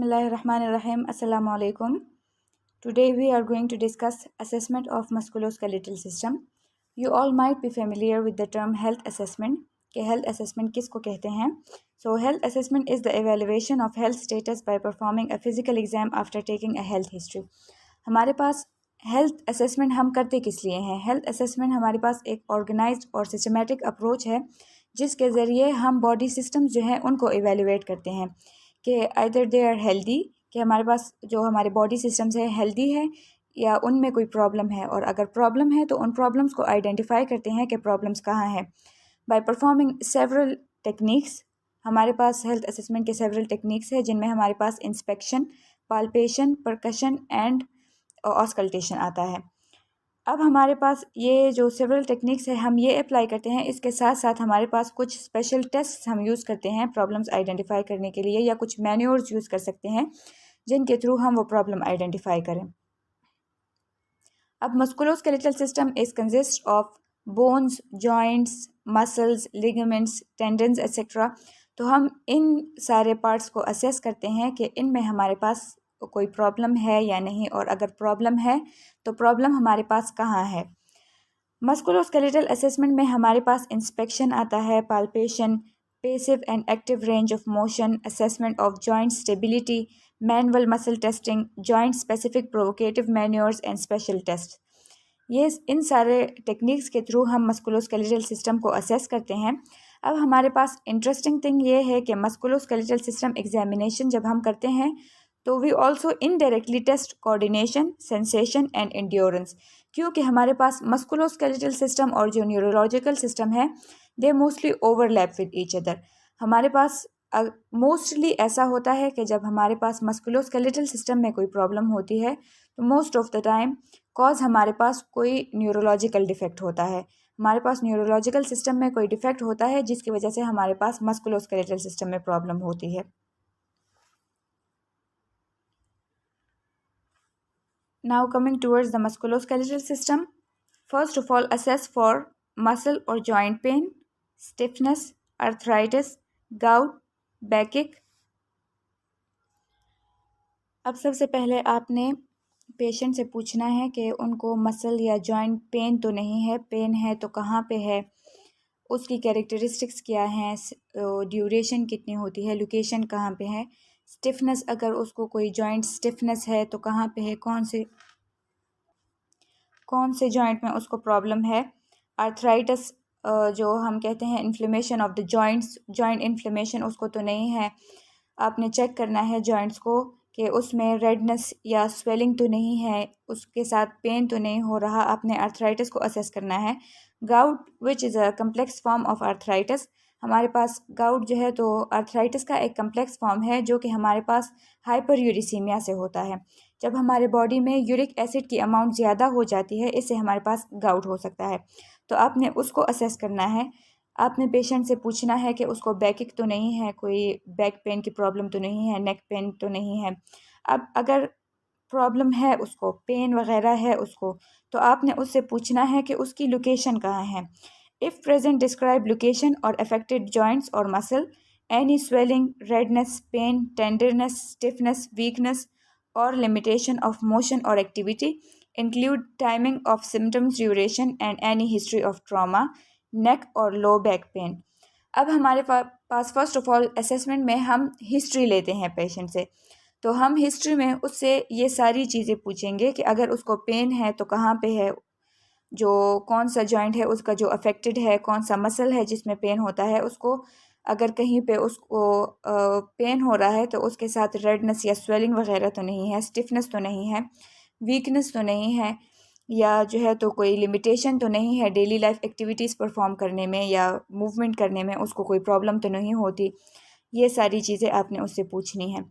Bismillahirrahmanirrahim. Assalamu alaikum. Today we are going to discuss assessment of musculoskeletal system. You all might be familiar with the term health assessment. कि health assessment किसको कहते हैं? So health assessment is the evaluation of health status by performing a physical exam after taking a health history. हमारे पास health assessment हम करते किस लिए हैं? हेल्थ असेसमेंट हमारे पास एक ऑर्गेनाइज्ड और सिस्टमेटिक अप्रोच है जिसके ज़रिए हम बॉडी सिस्टम्स जो हैं उनको इवेलुएट करते हैं कि आइदर दे आर हेल्दी, कि हमारे पास जो हमारे बॉडी सिस्टम्स है हेल्दी है या उनमें कोई प्रॉब्लम है, और अगर प्रॉब्लम है तो उन प्रॉब्लम्स को आइडेंटिफाई करते हैं कि प्रॉब्लम्स कहाँ हैं बाय परफॉर्मिंग सेवरल टेक्निक्स. हमारे पास हेल्थ असेसमेंट के सेवरल टेक्निक्स है जिनमें हमारे पास inspection, palpation, percussion and auscultation आता है. अब हमारे पास ये जो सेवरल टेक्निक्स है हम ये अप्लाई करते हैं. इसके साथ साथ हमारे पास कुछ स्पेशल टेस्ट हम यूज़ करते हैं प्रॉब्लम्स आइडेंटिफाई करने के लिए, या कुछ मैन्योर्स यूज़ कर सकते हैं जिनके थ्रू हम वो प्रॉब्लम आइडेंटिफाई करें. अब musculoskeletal system is consist of bones, joints, muscles, ligaments, tendons etcetera. तो हम इन सारे पार्ट्स को असेस करते हैं कि इनमें हमारे पास कोई प्रॉब्लम है या नहीं, और अगर प्रॉब्लम है तो प्रॉब्लम हमारे पास कहाँ है. मस्कुलोस्केलेटल असेसमेंट में हमारे पास इंस्पेक्शन आता है, palpation, passive and active range of motion, assessment of joint stability, manual muscle testing, joint specific provocative manoeuvres and special test. ये इन सारे टेक्निक्स के थ्रू हम मस्कुलोस्केलेटल सिस्टम को असेस करते हैं. अब हमारे पास इंटरेस्टिंग थिंग ये है कि मस्कुलोस्केलेटल सिस्टम एग्जामिनेशन जब हम करते हैं तो we also indirectly test coordination, sensation and endurance, क्योंकि हमारे पास मस्कुलोस्केलेटल सिस्टम और जो न्यूरोलॉजिकल सिस्टम है they mostly overlap with each other. हमारे पास मोस्टली ऐसा होता है कि जब हमारे पास मस्कुलोस्केलेटल सिस्टम में कोई प्रॉब्लम होती है तो most of the time cause हमारे पास कोई न्यूरोलॉजिकल डिफेक्ट होता है. हमारे पास न्यूरोलॉजिकल सिस्टम में कोई डिफेक्ट होता है जिसकी वजह से हमारे पास मस्कुलोस्केलेटल सिस्टम में प्रॉब्लम होती है. Now coming towards the musculoskeletal system, first of all assess for muscle or joint pain, stiffness, arthritis, gout, backache. अब सबसे पहले आपने पेशेंट से पूछना है कि उनको मसल या जॉइंट पेन तो नहीं है, पेन है तो कहाँ पे है, उसकी कैरेक्टरिस्टिक्स क्या हैं, ड्यूरेशन कितनी होती है, लोकेशन कहाँ पे है. स्टिफनेस, अगर उसको कोई जॉइंट स्टिफनेस है तो कहाँ पे है, कौन से जॉइंट में उसको प्रॉब्लम है. आर्थराइटिस, जो हम कहते हैं inflammation of the joints, joint inflammation उसको तो नहीं है. आपने चेक करना है जॉइंट्स को कि उसमें रेडनेस या स्वेलिंग तो नहीं है, उसके साथ पेन तो नहीं हो रहा. आपने आर्थराइटिस को असेस करना है. Gout which is a complex form of arthritis. हमारे पास गाउट जो है तो आर्थराइटिस का एक कम्प्लेक्स फॉर्म है जो कि हमारे पास हाइपर यूरिसीमिया से होता है. जब हमारे बॉडी में यूरिक एसिड की अमाउंट ज़्यादा हो जाती है इससे हमारे पास गाउट हो सकता है. तो आपने उसको असेस करना है. आपने पेशेंट से पूछना है कि उसको बैकिक तो नहीं है, कोई बैक पेन की प्रॉब्लम तो नहीं है, नेक पेन तो नहीं है. अब अगर प्रॉब्लम है, उसको पेन वगैरह है उसको, तो आपने उससे पूछना है कि उसकी लोकेशन कहाँ है. इफ़ प्रेजेंट डिस्क्राइब लोकेशन और अफेक्टेड जॉइंट्स और muscle, any swelling, redness, pain, tenderness, stiffness, weakness और limitation of motion or activity, include timing of symptoms duration and any history of trauma, neck और low back pain. अब हमारे पास first of all assessment में हम history लेते हैं patient से. तो हम हिस्ट्री में उससे ये सारी चीज़ें पूछेंगे कि अगर उसको पेन है तो कहाँ पे है, जो कौन सा जॉइंट है उसका जो अफेक्टेड है, कौन सा मसल है जिसमें पेन होता है उसको, अगर कहीं पे उसको पेन हो रहा है तो उसके साथ रेडनेस या स्वेलिंग वगैरह तो नहीं है, स्टिफनेस तो नहीं है, वीकनेस तो नहीं है, या जो है तो कोई लिमिटेशन तो नहीं है डेली लाइफ एक्टिविटीज़ परफॉर्म करने में या मूवमेंट करने में, उसको कोई प्रॉब्लम तो नहीं होती. ये सारी चीज़ें आपने उससे पूछनी है.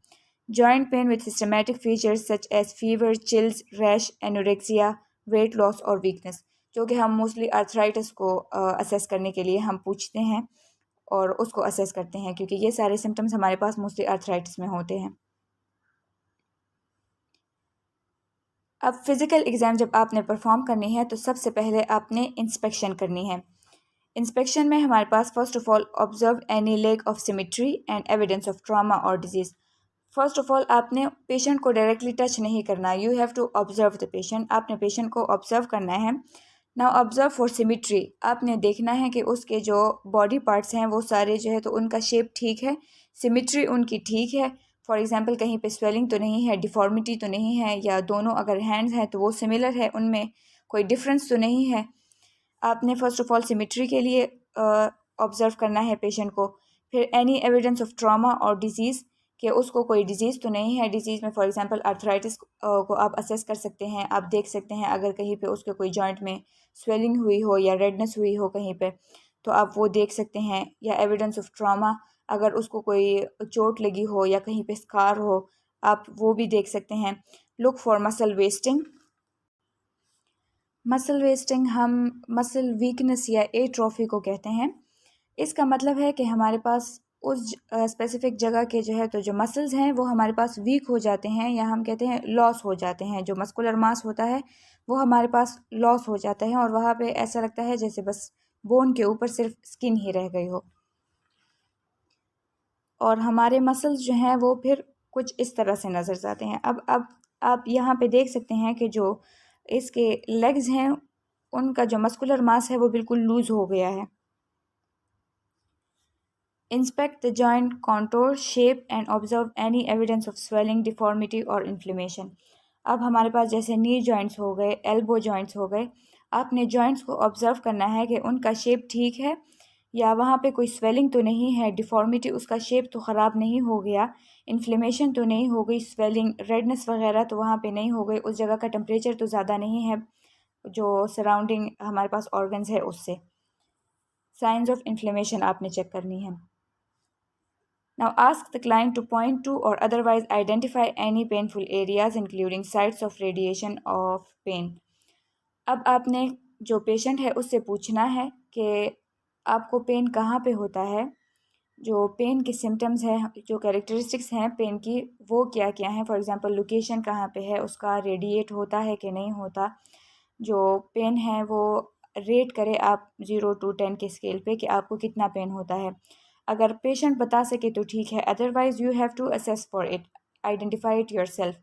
Joint pain with systematic features such as fever, chills, rash, anorexia, weight loss और वीकनेस, जो कि हम मोस्टली आर्थराइटिस को असेस करने के लिए हम पूछते हैं और उसको असेस करते हैं, क्योंकि ये सारे सिम्टम्स हमारे पास मोस्टली आर्थराइटिस में होते हैं. अब फिज़िकल एग्ज़ाम जब आपने परफॉर्म करनी है तो सबसे पहले आपने इंस्पेक्शन करनी है. इंस्पेक्शन में हमारे पास first of all observe any lack of symmetry and evidence of trauma और डिजीज़. फर्स्ट ऑफ ऑल आपने पेशेंट को डायरेक्टली टच नहीं करना, you have to observe the patient, आपने पेशेंट को ऑब्जर्व करना है। नाउ ऑब्जर्व फॉर सिमिट्री, आपने देखना है कि उसके जो बॉडी पार्ट्स हैं वो सारे जो है तो उनका शेप ठीक है, सिमिट्री उनकी ठीक है। फॉर एग्जांपल कहीं पे स्वेलिंग तो नहीं है, डिफॉर्मिटी तो नहीं है, या दोनों अगर हैंड्स हैं तो वो सिमिलर है, उनमें कोई डिफरेंस तो नहीं है। आपने फर्स्ट ऑफ ऑल सिमिट्री के लिए ऑब्ज़र्व करना है पेशेंट को। फिर एनी एविडेंस ऑफ ट्रॉमा और डिजीज़, कि उसको कोई डिजीज़ तो नहीं है। डिजीज़ में फॉर एग्जांपल आर्थराइटिस को आप असेस कर सकते हैं, आप देख सकते हैं अगर कहीं पे उसके कोई जॉइंट में स्वेलिंग हुई हो या रेडनेस हुई हो कहीं पे, तो आप वो देख सकते हैं। या एविडेंस ऑफ ट्रॉमा, अगर उसको कोई चोट लगी हो या कहीं पे स्कार हो, आप वो भी देख सकते हैं। Look for muscle wasting, muscle wasting हम मसल वीकनेस या एट्रोफी को कहते हैं। इसका मतलब है कि हमारे पास उस स्पेसिफिक जगह के जो है तो जो मसल्स हैं वो हमारे पास वीक हो जाते हैं, या हम कहते हैं लॉस हो जाते हैं। जो मस्कुलर मास होता है वो हमारे पास लॉस हो जाता है, और वहाँ पे ऐसा लगता है जैसे बस बोन के ऊपर सिर्फ स्किन ही रह गई हो। और हमारे मसल्स जो हैं वो फिर कुछ इस तरह से नज़र आते हैं। अब आप यहाँ पे देख सकते हैं कि जो इसके लेग्स हैं उनका जो मस्कुलर मास है वो बिल्कुल लूज़ हो गया है। Inspect the joint contour shape and observe any evidence of swelling, deformity और इन्फ्लेमेशन। अब हमारे पास जैसे नी जॉइंट्स हो गए, एल्बो जॉइंट्स हो गए, आपने जॉइंट्स को ऑब्जर्व करना है कि उनका शेप ठीक है, या वहाँ पे कोई स्वेलिंग तो नहीं है, डिफॉर्मिटी उसका शेप तो ख़राब नहीं हो गया, इन्फ्लेमेशन तो नहीं हो गई, स्वेलिंग रेडनेस वगैरह तो वहाँ पे नहीं हो गई, उस जगह का टेम्परेचर तो ज़्यादा नहीं है जो सराउंडिंग हमारे पास ऑर्गन्स है उससे। साइंस ऑफ इन्फ्लेमेशन आपने चेक करनी है। Now ask the client to point to or otherwise identify any painful areas including sites of radiation of pain. अब आपने जो पेशेंट है उससे पूछना है कि आपको पेन कहाँ पे होता है, जो पेन के सिम्टम्स हैं, जो कैरेक्टरिस्टिक्स हैं पेन की वो क्या क्या हैं। फॉर एग्जांपल लोकेशन कहाँ पे है, उसका रेडिएट होता है कि नहीं होता, जो पेन है वो रेट करे आप 0 to 10 के स्केल पे कि आपको कितना पेन होता है। अगर पेशेंट बता सके तो ठीक है, otherwise you have to assess for it, identify it yourself.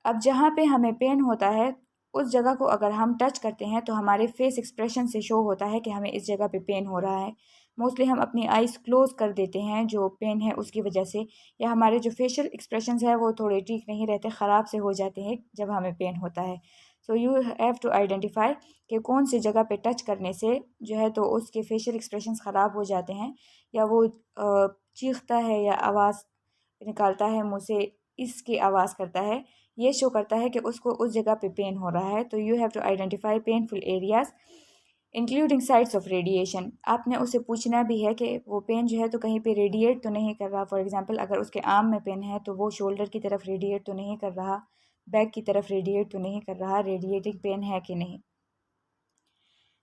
अब जहाँ पे हमें पेन होता है उस जगह को अगर हम टच करते हैं तो हमारे फेस एक्सप्रेशन से शो होता है कि हमें इस जगह पे पेन हो रहा है। मोस्टली हम अपनी आइज़ क्लोज कर देते हैं जो पेन है उसकी वजह से, या हमारे जो फेशियल एक्सप्रेशंस है वो थोड़े ठीक नहीं रहते, ख़राब से हो जाते हैं जब हमें पेन होता है। So you have to identify कि कौन सी जगह पे टच करने से जो है तो उसके फेशियल एक्सप्रेशंस ख़राब हो जाते हैं, या वो चीखता है या आवाज़ निकालता है मुँह से, इसकी आवाज़ करता है, ये शो करता है कि उसको उस जगह पे पेन हो रहा है। तो you have to identify painful areas including sites of radiation. आपने उससे पूछना भी है कि वो पेन जो है तो कहीं पे रेडिएट तो नहीं कर रहा। फॉर एग्जांपल अगर उसके आर्म में पेन है तो वो शोल्डर की तरफ रेडिएट तो नहीं कर रहा, बैक की तरफ रेडिएट तो नहीं कर रहा, रेडिएटिंग पेन है कि नहीं।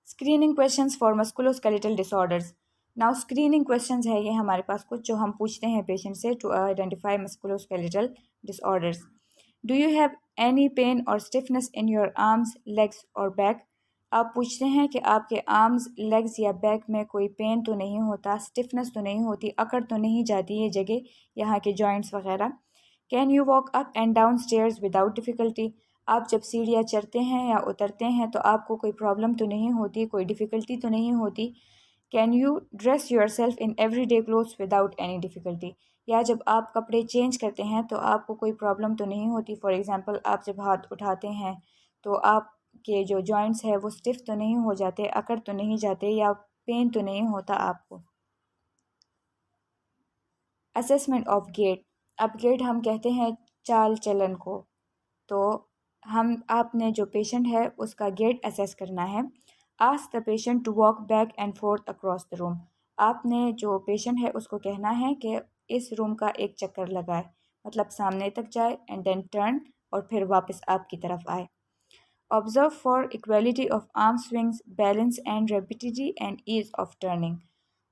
Screening questions for musculoskeletal disorders. Now screening questions है ये हमारे पास कुछ जो हम पूछते हैं पेशेंट से to identify musculoskeletal disorders. Do you have any pain और stiffness in your arms, legs और बैक। आप पूछते हैं कि आपके आर्म्स, लेग्स या बैक में कोई पेन तो नहीं होता, स्टिफनेस तो नहीं होती, अकड़ तो नहीं जाती ये जगह, यहाँ के जॉइंट्स वगैरह। Can you walk up and down stairs without difficulty. आप जब सीढ़ियाँ चढ़ते हैं या उतरते हैं तो आपको कोई प्रॉब्लम तो नहीं होती, कोई डिफ़िकल्टी तो नहीं होती। Can you dress your self in every day clothes without any difficulty. या जब आप कपड़े चेंज करते हैं तो आपको कोई प्रॉब्लम तो नहीं होती। फॉर एग्ज़ाम्पल आप जब हाथ उठाते हैं तो आपके जो जॉइंट्स हैं वो स्टिफ़ तो नहीं हो जाते, अकड़ तो नहीं जाते, या पेन तो नहीं होता आपको। Assessment of gait. अब गेट हम कहते हैं चाल चलन को, तो हम आपने जो पेशेंट है उसका गेट असेस करना है। Ask the patient to walk back and forth across the room. आपने जो पेशेंट है उसको कहना है कि इस रूम का एक चक्कर लगाए, मतलब सामने तक जाए एंड देन टर्न, और फिर वापस आपकी तरफ आए। Observe for equality of arm swings, balance and rapidity and ease of turning.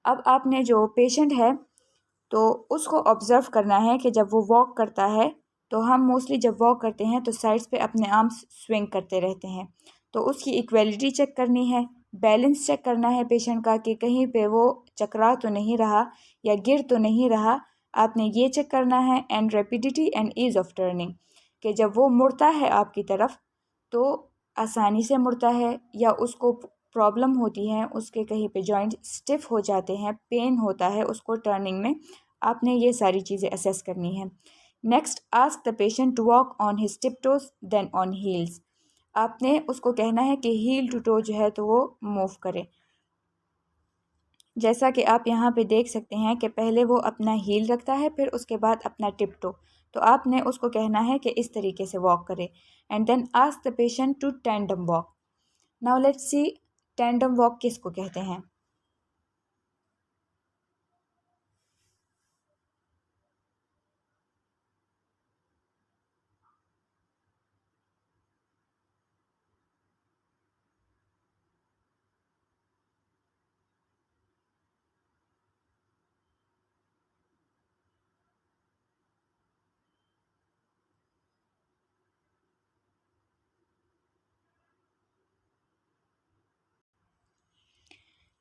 अब आपने जो पेशेंट है तो उसको ऑब्ज़र्व करना है कि जब वो वॉक करता है तो हम मोस्टली जब वॉक करते हैं तो साइड्स पे अपने आर्म्स स्विंग करते रहते हैं, तो उसकी इक्वलिटी चेक करनी है, बैलेंस चेक करना है पेशेंट का कि कहीं पे वो चकरा तो नहीं रहा या गिर तो नहीं रहा, आपने ये चेक करना है। And rapidity and ease of turning, कि जब वो मुड़ता है आपकी तरफ तो आसानी से मुड़ता है या उसको प्रॉब्लम होती है, उसके कहीं पे जॉइंट स्टिफ हो जाते हैं, पेन होता है उसको टर्निंग में। आपने ये सारी चीज़ें असेस करनी है। Next, ask the patient to walk on his tiptoes then on heels. आपने उसको कहना है कि हील टू टो जो है तो वो मूव करे। जैसा कि आप यहाँ पे देख सकते हैं कि पहले वो अपना हील रखता है, फिर उसके बाद अपना टिपटो। तो आपने उसको कहना है कि इस तरीके से वॉक करे। And then ask the patient to tandem walk. Now let's see tandem walk किसको कहते हैं।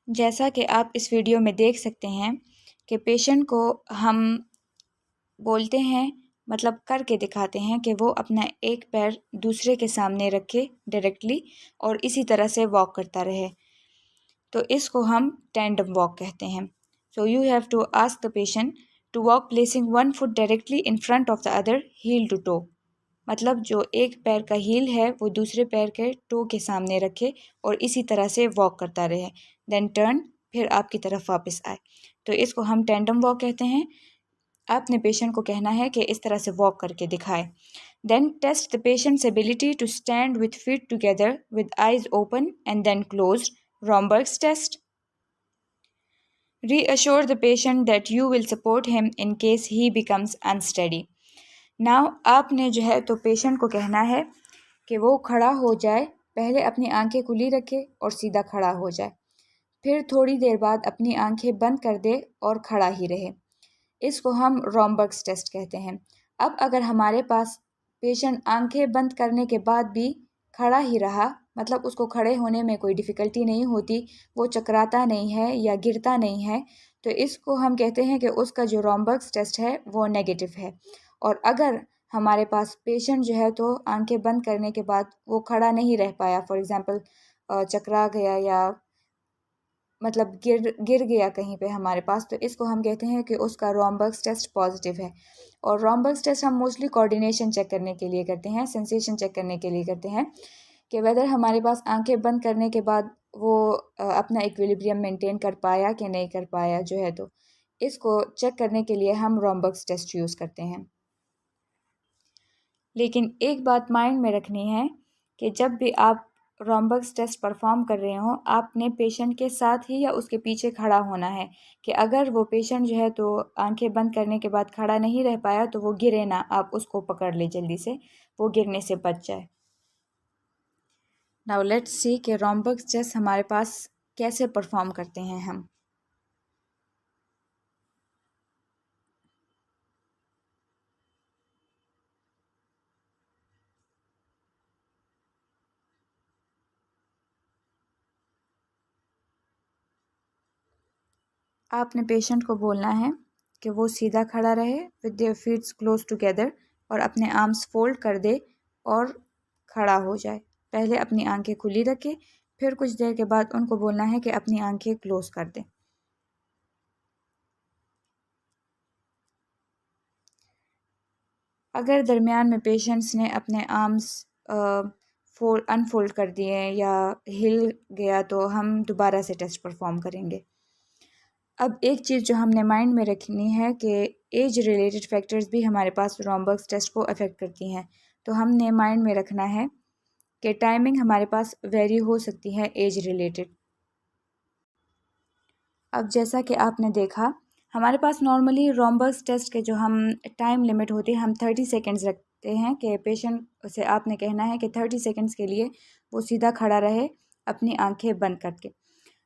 जैसा कि आप इस वीडियो में देख सकते हैं कि पेशेंट को हम बोलते हैं, मतलब करके दिखाते हैं कि वो अपना एक पैर दूसरे के सामने रखे डायरेक्टली और इसी तरह से वॉक करता रहे। तो इसको हम टैंडम वॉक कहते हैं। So you have to ask the patient to walk placing one foot directly in front of the other heel to toe. मतलब जो एक पैर का हील है वो दूसरे पैर के टो के सामने रखे और इसी तरह से वॉक करता रहे। देन टर्न, फिर आपकी तरफ वापस आए। तो इसको हम टैंडम वॉक कहते हैं। आपने पेशेंट को कहना है कि इस तरह से वॉक करके दिखाए। Then test the patient's ability to stand with feet together with eyes open and then closed, Romberg's test. Reassure the patient that you will support him in case he becomes unsteady. Now आपने जो है तो patient को कहना है कि वो खड़ा हो जाए, पहले अपनी आंखें खुली रखे और सीधा खड़ा हो जाए, फिर थोड़ी देर बाद अपनी आंखें बंद कर दे और खड़ा ही रहे। इसको हम रॉम्बर्ग्स टेस्ट कहते हैं। अब अगर हमारे पास पेशेंट आंखें बंद करने के बाद भी खड़ा ही रहा, मतलब उसको खड़े होने में कोई डिफ़िकल्टी नहीं होती, वो चकराता नहीं है या गिरता नहीं है, तो इसको हम कहते हैं कि उसका जो रॉम्बर्ग्स टेस्ट है वो नेगेटिव है। और अगर हमारे पास पेशेंट जो है तो आंखें बंद करने के बाद वो खड़ा नहीं रह पाया, फॉर एग्ज़ाम्पल चकरा गया या मतलब गिर गया कहीं पे हमारे पास, तो इसको हम कहते हैं कि उसका रॉम्बर्ग्स टेस्ट पॉजिटिव है। और रॉम्बर्ग्स टेस्ट हम मोस्टली कोऑर्डिनेशन चेक करने के लिए करते हैं, सेंसेशन चेक करने के लिए करते हैं कि वेदर हमारे पास आंखें बंद करने के बाद वो अपना इक्विलिब्रियम मेंटेन कर पाया कि नहीं कर पाया जो है। तो इसको चेक करने के लिए हम रॉम्बर्ग्स टेस्ट यूज़ करते हैं। लेकिन एक बात माइंड में रखनी है कि जब भी आप रॉम्बर्ग्स टेस्ट परफॉर्म कर रहे हो, आपने पेशेंट के साथ ही या उसके पीछे खड़ा होना है, कि अगर वो पेशेंट जो है तो आंखें बंद करने के बाद खड़ा नहीं रह पाया तो वो गिरे ना, आप उसको पकड़ ले जल्दी से, वो गिरने से बच जाए। नाउ लेट्स सी कि रॉम्बर्ग्स टेस्ट हमारे पास कैसे परफॉर्म करते हैं हम। आपने पेशेंट को बोलना है कि वो सीधा खड़ा रहे with their feet close together और अपने आर्म्स फोल्ड कर दे और खड़ा हो जाए। पहले अपनी आंखें खुली रखे, फिर कुछ देर के बाद उनको बोलना है कि अपनी आंखें क्लोज कर दें। अगर दरमियान में पेशेंट्स ने अपने आर्म्स अनफोल्ड कर दिए या हिल गया तो हम दोबारा से टेस्ट परफॉर्म करेंगे। अब एक चीज़ जो हमने माइंड में रखनी है कि एज रिलेटेड फैक्टर्स भी हमारे पास रॉम्बर्ग्स टेस्ट को अफेक्ट करती हैं। तो हमने माइंड में रखना है कि टाइमिंग हमारे पास वेरी हो सकती है एज रिलेटेड। अब जैसा कि आपने देखा, हमारे पास नॉर्मली रॉम्बर्ग्स टेस्ट के जो हम टाइम लिमिट होती है हम 30 सेकेंड्स रखते हैं कि पेशेंट से आपने कहना है कि 30 सेकेंड्स के लिए वो सीधा खड़ा रहे अपनी आंखें बंद करके।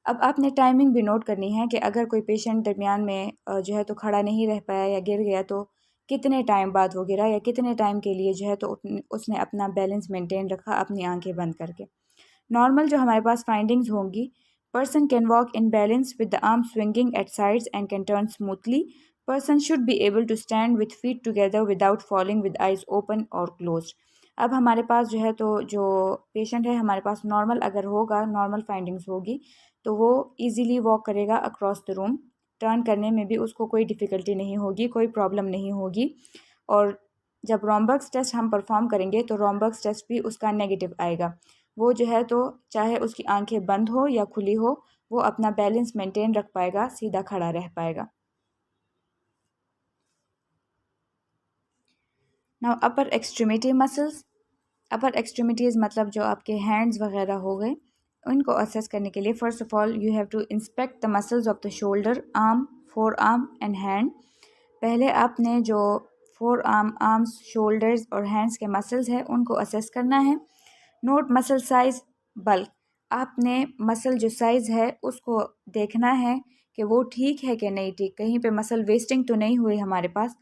अब आपने टाइमिंग भी नोट करनी है कि अगर कोई पेशेंट दरमियान में जो है तो खड़ा नहीं रह पाया या गिर गया तो कितने टाइम बाद वो गिरा या कितने टाइम के लिए जो है तो उसने अपना बैलेंस मेंटेन रखा अपनी आंखें बंद करके। नॉर्मल जो हमारे पास फाइंडिंग्स होंगी, person can walk in balance with the arm swinging at sides and can turn smoothly, person should be able to stand with feet together without falling with eyes open और close. अब हमारे पास जो है तो जो patient है हमारे पास normal अगर होगा, नॉर्मल फाइंडिंग्स होगी तो वो इजीली वॉक करेगा अक्रॉस द रूम। टर्न करने में भी उसको कोई डिफ़िकल्टी नहीं होगी, कोई प्रॉब्लम नहीं होगी। और जब रोम्बक्स टेस्ट हम परफॉर्म करेंगे तो रोम्बक्स टेस्ट भी उसका नेगेटिव आएगा। वो जो है तो चाहे उसकी आंखें बंद हो या खुली हो, वो अपना बैलेंस मेंटेन रख पाएगा, सीधा खड़ा रह पाएगा। नाउ अपर एक्सट्रीमिटी मसल्स। अपर एक्सट्रीमिटीज़ मतलब जो आपके हैंड्स वगैरह हो गए, उनको असेस करने के लिए first of all you have to inspect the muscles of the shoulder, arm, forearm and hand. पहले आपने जो फोर आर्म, आर्म्स, शोल्डर्स और हैंड्स के मसल्स हैं उनको असेस करना है। Note muscle size, bulk. आपने मसल जो साइज़ है उसको देखना है कि वो ठीक है कि नहीं ठीक, कहीं पे मसल वेस्टिंग तो नहीं हुई हमारे पास।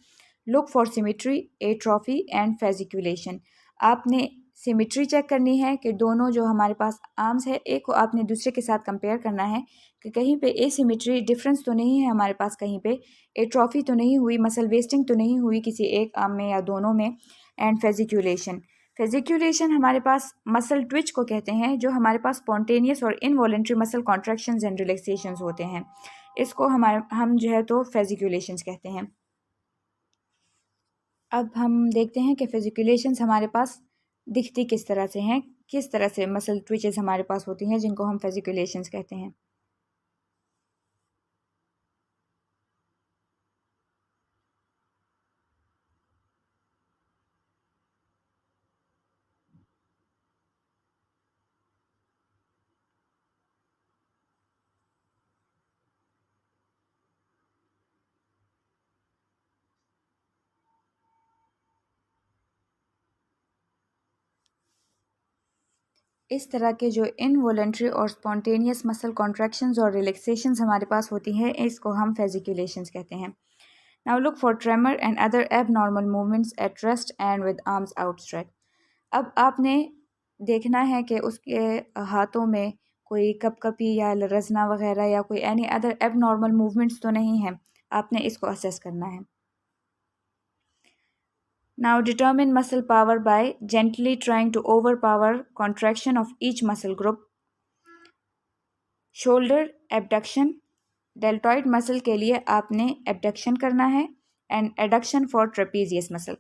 Look for symmetry, atrophy and fasciculation. आपने सिमेट्री चेक करनी है कि दोनों जो हमारे पास आर्म्स है, एक को आपने दूसरे के साथ कंपेयर करना है कि कहीं पे एसिमेट्री डिफरेंस तो नहीं है हमारे पास, कहीं पे एट्रोफी तो नहीं हुई, मसल वेस्टिंग तो नहीं हुई किसी एक आर्म में या दोनों में। एंड फेजिकुलेशन। फेजिकुलेशन हमारे पास मसल ट्विच को कहते हैं, जो हमारे पास स्पॉन्टेनियस और involuntary muscle contractions and relaxations होते हैं, इसको हम जो है तो फेजिकुलेशंस कहते हैं। अब हम देखते हैं कि फेजिकुलेशंस हमारे पास दिखती किस तरह से हैं, किस तरह से मसल ट्विचेस हमारे पास होती हैं जिनको हम फेजिकुलेशंस कहते हैं। इस तरह के जो इनवॉलेंट्री और स्पॉन्टेनियस मसल कॉन्ट्रैक्शंस और रिलैक्सेशंस हमारे पास होती हैं, इसको हम फेजिकुलेशंस कहते हैं। Now look for tremor and other abnormal movements at rest and with arms outstretch. अब आपने देखना है कि उसके हाथों में कोई कपकपी या लरजना वगैरह या कोई एनी अदर एबनॉर्मल मूवमेंट्स तो नहीं है, आपने इसको असेस करना है। Now determine muscle power by gently trying to overpower contraction of each muscle group. Shoulder abduction, deltoid muscle के लिए आपने एबडक्शन करना है and adduction for trapezius muscle.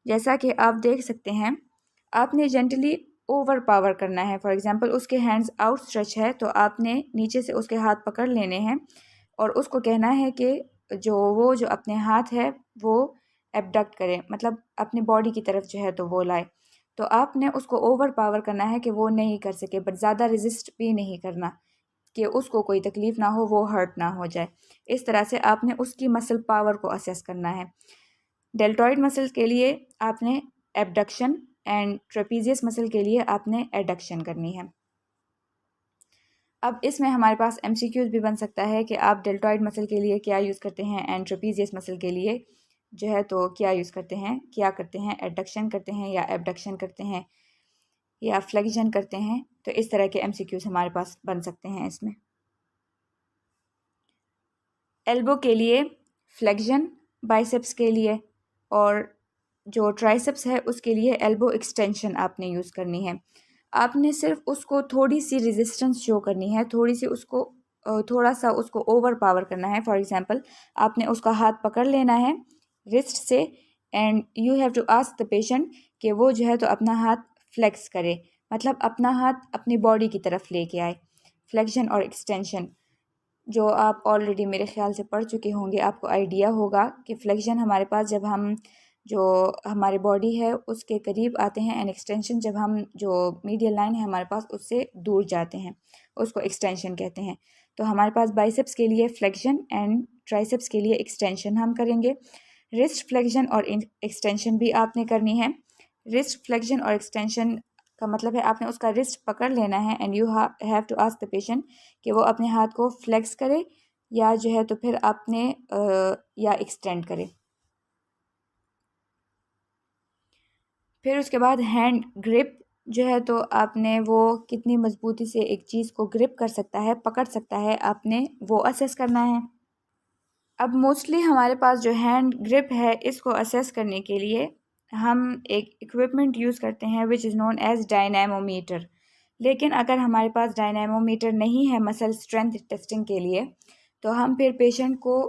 जैसा कि आप देख सकते हैं, आपने जेंटली ओवर पावर करना है। फॉर एग्जांपल उसके हैंड्स आउट स्ट्रेच है तो आपने नीचे से उसके हाथ पकड़ लेने हैं और उसको कहना है कि जो अपने हाथ है वो एबडक्ट करे, मतलब अपनी बॉडी की तरफ जो है तो वो लाए। तो आपने उसको ओवर पावर करना है कि वो नहीं कर सके, बट ज़्यादा रेजिस्ट भी नहीं करना कि उसको कोई तकलीफ़ ना हो, वो हर्ट ना हो जाए। इस तरह से आपने उसकी मसल पावर को असेस करना है। डेल्टॉइड मसल के लिए आपने एबडक्शन एंड ट्रेपीजियस मसल के लिए आपने एडक्शन करनी है। अब इसमें हमारे पास एमसीक्यूज़ भी बन सकता है कि आप डेल्टॉइड मसल के लिए क्या यूज़ करते हैं एंड ट्रेपीजियस मसल के लिए जो है तो क्या यूज़ करते हैं, क्या करते हैं, एडक्शन करते हैं या एबडक्शन करते हैं या फ्लेक्शन करते हैं। तो इस तरह के एमसीक्यूज़ हमारे पास बन सकते हैं इसमें। एल्बो के लिए फ्लेक्शन, बाइसेप्स के लिए और जो ट्राइसेप्स है उसके लिए एल्बो एक्सटेंशन आपने यूज़ करनी है। आपने सिर्फ उसको थोड़ी सी रेजिस्टेंस शो करनी है, थोड़ी सी उसको थोड़ा सा उसको ओवर पावर करना है। फॉर एग्जांपल आपने उसका हाथ पकड़ लेना है रिस्ट से and you have to ask the patient कि वो जो है तो अपना हाथ फ्लेक्स करे, मतलब अपना हाथ अपनी बॉडी की तरफ लेके आए। फ्लेक्शन और एक्सटेंशन जो आप ऑलरेडी मेरे ख्याल से पढ़ चुके होंगे, आपको आइडिया होगा कि फ्लेक्शन हमारे पास जब हम जो हमारी बॉडी है उसके करीब आते हैं एंड एक्सटेंशन जब हम जो मीडियल लाइन है हमारे पास उससे दूर जाते हैं, उसको एक्सटेंशन कहते हैं। तो हमारे पास बाइसेप्स के लिए फ्लेक्शन एंड ट्राइसेप्स के लिए एक्सटेंशन हम करेंगे। रिस्ट फ्लेक्शन और एक्सटेंशन भी आपने करनी है। रिस्ट फ्लेक्शन और एक्सटेंशन का मतलब है आपने उसका रिस्ट पकड़ लेना है and you have to ask the patient कि वो अपने हाथ को फ्लेक्स करे या जो है तो फिर आपने या एक्सटेंड करे। फिर उसके बाद हैंड ग्रिप जो है तो आपने वो कितनी मज़बूती से एक चीज़ को ग्रिप कर सकता है, पकड़ सकता है, आपने वो असेस करना है। अब मोस्टली हमारे पास जो हैंड ग्रिप है इसको असेस करने के लिए हम एक इक्विपमेंट यूज़ करते हैं which is known as dynamometer. लेकिन अगर हमारे पास डायनामोमीटर नहीं है मसल स्ट्रेंथ टेस्टिंग के लिए, तो हम फिर पेशेंट को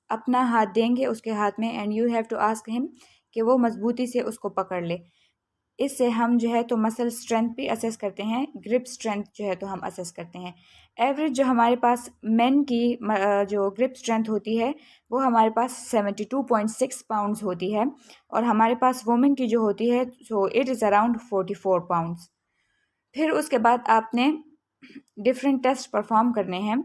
अपना हाथ देंगे उसके हाथ में and you have to ask him कि वो मज़बूती से उसको पकड़ ले। इससे हम जो है तो मसल स्ट्रेंथ भी असेस करते हैं, ग्रिप स्ट्रेंथ जो है तो हम असेस करते हैं। एवरेज जो हमारे पास मेन की जो ग्रिप स्ट्रेंथ होती है वो हमारे पास 72.6 पाउंड्स होती है, और हमारे पास वुमेन की जो होती है so it is around 44 pounds. फिर उसके बाद आपने डिफरेंट टेस्ट परफॉर्म करने हैं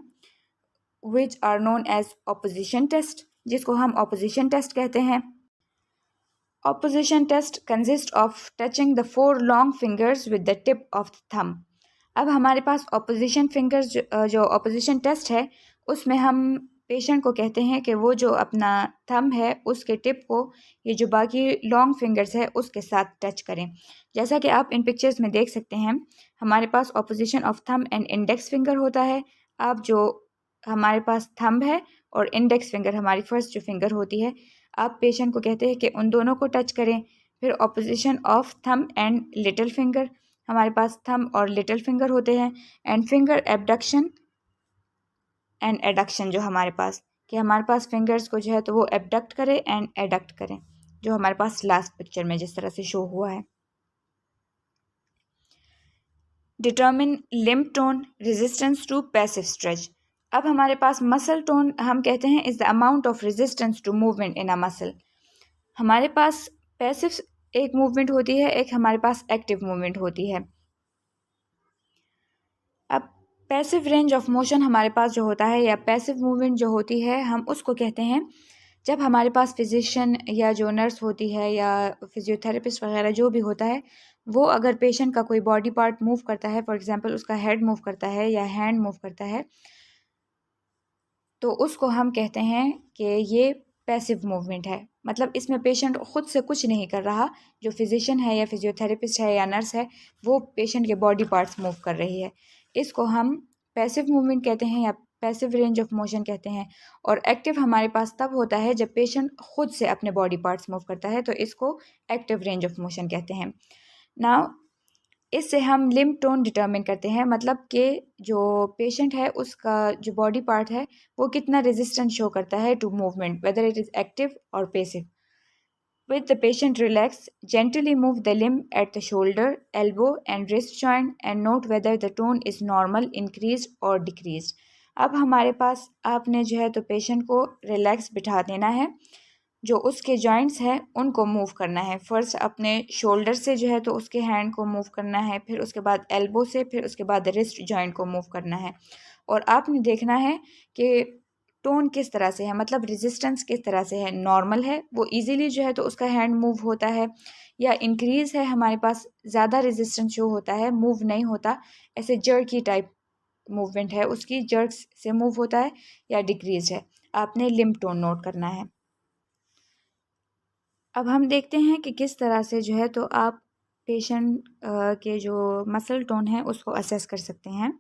which are known as opposition test, जिसको हम ऑपोजिशन टेस्ट कहते हैं। Opposition test consists of touching the four long fingers with the tip of the thumb. अब हमारे पास ऑपोजिशन फिंगर्स जो ऑपोजिशन टेस्ट है उसमें हम पेशेंट को कहते हैं कि वो जो अपना थंब है उसके टिप को ये जो बाकी लॉन्ग फिंगर्स है उसके साथ टच करें। जैसा कि आप इन पिक्चर्स में देख सकते हैं, हमारे पास opposition of thumb and index finger होता है। अब जो हमारे पास थंब है और इंडेक्स फिंगर हमारी फर्स्ट जो फिंगर होती है, आप पेशेंट को कहते हैं कि उन दोनों को टच करें। फिर opposition of thumb and little finger, हमारे पास थंब और लिटिल फिंगर होते हैं। And finger abduction and adduction जो हमारे पास कि हमारे पास फिंगर्स को जो है तो वो एबडक्ट करें एंड एडक्ट करें, जो हमारे पास लास्ट पिक्चर में जिस तरह से शो हुआ है। Determine limb tone resistance to passive stretch. अब हमारे पास मसल टोन हम कहते हैं is the amount of resistance to movement in a muscle. हमारे पास पैसिव एक मूवमेंट होती है, एक हमारे पास एक्टिव मूवमेंट होती है। अब पैसिव रेंज ऑफ मोशन हमारे पास जो होता है या पैसिव मूवमेंट जो होती है हम उसको कहते हैं जब हमारे पास फिजिशियन या जो नर्स होती है या फिजियोथेरेपिस्ट वगैरह जो भी होता है वो अगर पेशेंट का कोई बॉडी पार्ट मूव करता है, फॉर एग्जांपल उसका हेड मूव करता है या हैंड मूव करता है, तो उसको हम कहते हैं कि ये पैसिव मूवमेंट है। मतलब इसमें पेशेंट खुद से कुछ नहीं कर रहा, जो फिजिशियन है या फिजियोथेरेपिस्ट है या नर्स है वो पेशेंट के बॉडी पार्ट्स मूव कर रही है। इसको हम पैसिव मूवमेंट कहते हैं या पैसिव रेंज ऑफ मोशन कहते हैं। और एक्टिव हमारे पास तब होता है जब पेशेंट खुद से अपने बॉडी पार्ट्स मूव करता है, तो इसको एक्टिव रेंज ऑफ मोशन कहते हैं। नाउ इससे हम लिम्ब टोन डिटरमिन करते हैं, मतलब कि जो पेशेंट है उसका जो बॉडी पार्ट है वो कितना रेजिस्टेंस शो करता है to movement, whether it is active और passive. With the patient relax, gently move the limb at the shoulder, elbow and wrist joint and note whether the tone is normal, increased or decreased. अब हमारे पास आपने जो है तो patient को relax बिठा देना है, जो उसके जॉइंट्स हैं उनको मूव करना है। फर्स्ट अपने शोल्डर से जो है तो उसके हैंड को मूव करना है, फिर उसके बाद एल्बो से, फिर उसके बाद रिस्ट जॉइंट को मूव करना है। और आपने देखना है कि टोन किस तरह से है, मतलब रेजिस्टेंस किस तरह से है। नॉर्मल है, वो इजीली जो है तो उसका हैंड मूव होता है, या इंक्रीज़ है, हमारे पास ज़्यादा रेजिस्टेंस शो होता है, मूव नहीं होता, ऐसे जर्की टाइप मूवमेंट है उसकी, जर्क्स से मूव होता है, या डिक्रीज है। आपने लिम्ब टोन नोट करना है। अब हम देखते हैं कि किस तरह से जो है तो आप पेशेंट के जो मसल टोन है उसको असेस कर सकते हैं।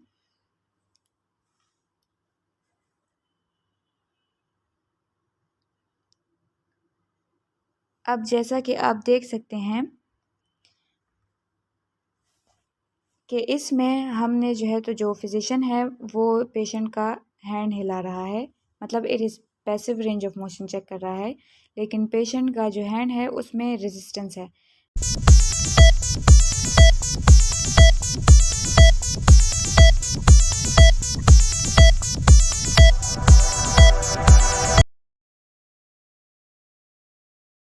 अब जैसा कि आप देख सकते हैं कि इसमें हमने जो है तो जो फिजिशियन है वो पेशेंट का हैंड हिला रहा है, मतलब it is passive range of motion check कर रहा है, लेकिन पेशेंट का जो हैंड है उसमें रेजिस्टेंस है।